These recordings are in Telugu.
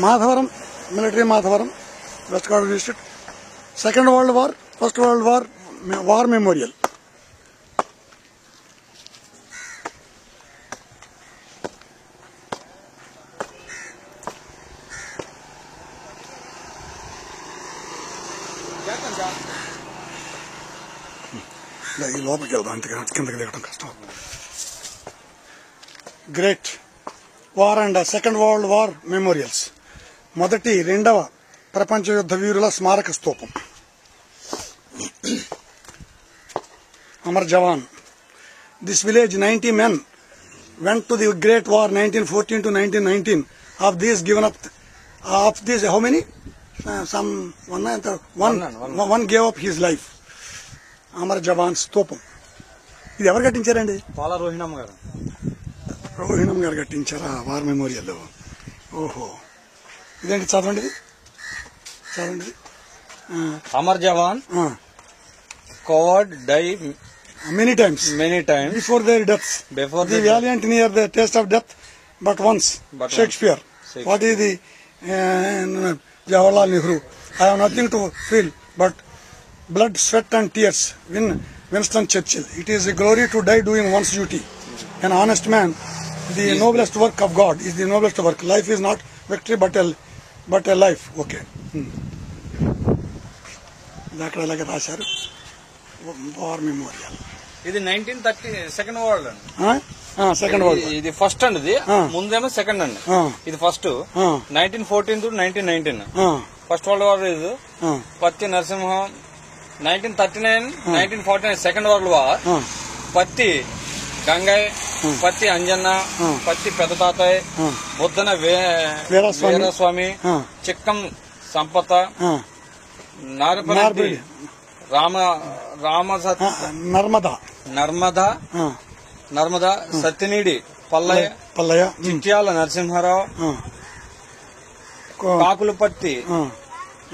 Madhavaram, military Madhavaram, West Godavari district. Second World War, First World War, War Memorial. Great War and Second World War Memorials. మొదటి రెండవ ప్రపంచ యుద్ధ వీరుల స్మారక స్తూపం. అమర్ జవాన్. This village 90 men went to the Great War 1914 to 1919. Of these given up, of these how many? One gave up his life. Amar జవాన్ స్తూపం. ఇది ఎవరు కట్టించారండి? పాల రోహిణమ్మ గారు. రోహిణమ్మ గారు కట్టించారా వార్ మెమోరియల్? ఓహో, ఇదేంటి చదవండి, చదవండి. అమర్ జవాన్ covered die many times before their deaths. The valiant near the taste of death but once. Shakespeare. What is the Jawaharlal Nehru? I have nothing to feel but blood, sweat and tears. Winston Churchill. It is a glory to die doing one's duty. An honest man, the noblest work of God, is the noblest work. Life is not victory but a life. Okay. అక్కడ అలాగే రాశారు వార్ మెమోరియల్. ఇది 1930 సెకండ్ వరల్డ్ అండి. Second world. ఇది ఫస్ట్ అండి. ఇది ముందేమో సెకండ్ అండి. ఇది first 1914 to 1919. First world war ఇది పత్తి నరసింహం. 1939 1949 second world war. పత్తి గంగయ్య, పత్తి అంజన్న, పత్తి పెద్ద తాతయ్య, బుద్ధన వీరస్వామి, చిక్కం సంపత, నారపరెడ్డి నర్మదా, సత్యనీడి పల్లయ్య, చిట్యాల నరసింహారావు, కాకులపత్తి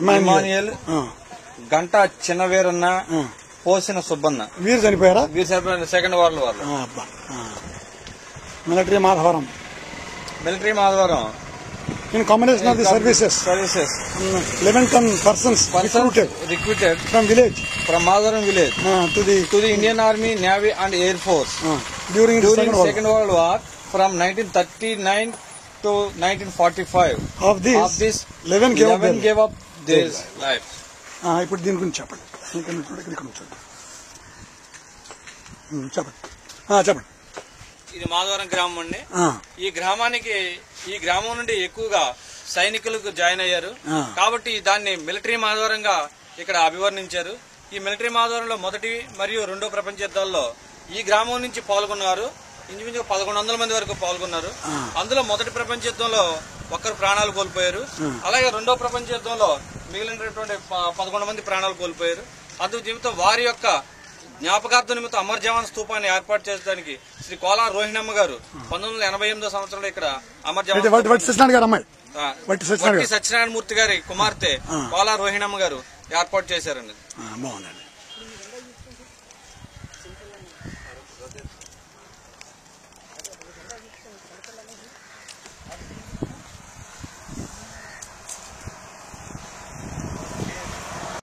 ఇమానియల్, గంట చిన్నవీరన్న, పోసిన సుబ్బన్న. వీరు చనిపోయారా? వీరు చనిపోయారు second world war. Military Madhavaram. In combination of the services 11 persons recruited from Madharam village to the Indian Army, Navy and Air Force during Second World War from 1939 to 1945. Of this 11 gave up their lives. ఇప్పుడు దీని గురించి చెప్పండి. చెప్పండి. ఇది మాధవరం గ్రామం అండి. ఈ గ్రామం నుండి ఎక్కువగా సైనికులకు జాయిన్ అయ్యారు కాబట్టి దాన్ని మిలిటరీ మాధవరంగా ఇక్కడ అభివర్ణించారు. ఈ మిలిటరీ మాధవరంలో మొదటి మరియు రెండో ప్రపంచ యుద్ధాల్లో ఈ గ్రామం నుంచి పాల్గొన్నారు. ఇంచుమించు 1100 మంది వరకు పాల్గొన్నారు. అందులో మొదటి ప్రపంచ యుద్ధంలో ఒక్కరు ప్రాణాలు కోల్పోయారు. అలాగే రెండో ప్రపంచ యుద్ధంలో మిగిలినటువంటి 11 మంది ప్రాణాలు కోల్పోయారు. అందు నిమిత్తం వారి యొక్క జ్ఞాపకార్థం నిమిత్తం అమర్ జవాన్ స్తూపాన్ని ఏర్పాటు చేయడానికి శ్రీ కోలా రోహిణమ్మ గారు 1988 సంవత్సరంలో ఇక్కడ అమర్ జవాన్ సత్యనారాయణ మూర్తి గారి కుమార్తె కోలా రోహిణమ్మ గారు ఏర్పాటు చేశారండి.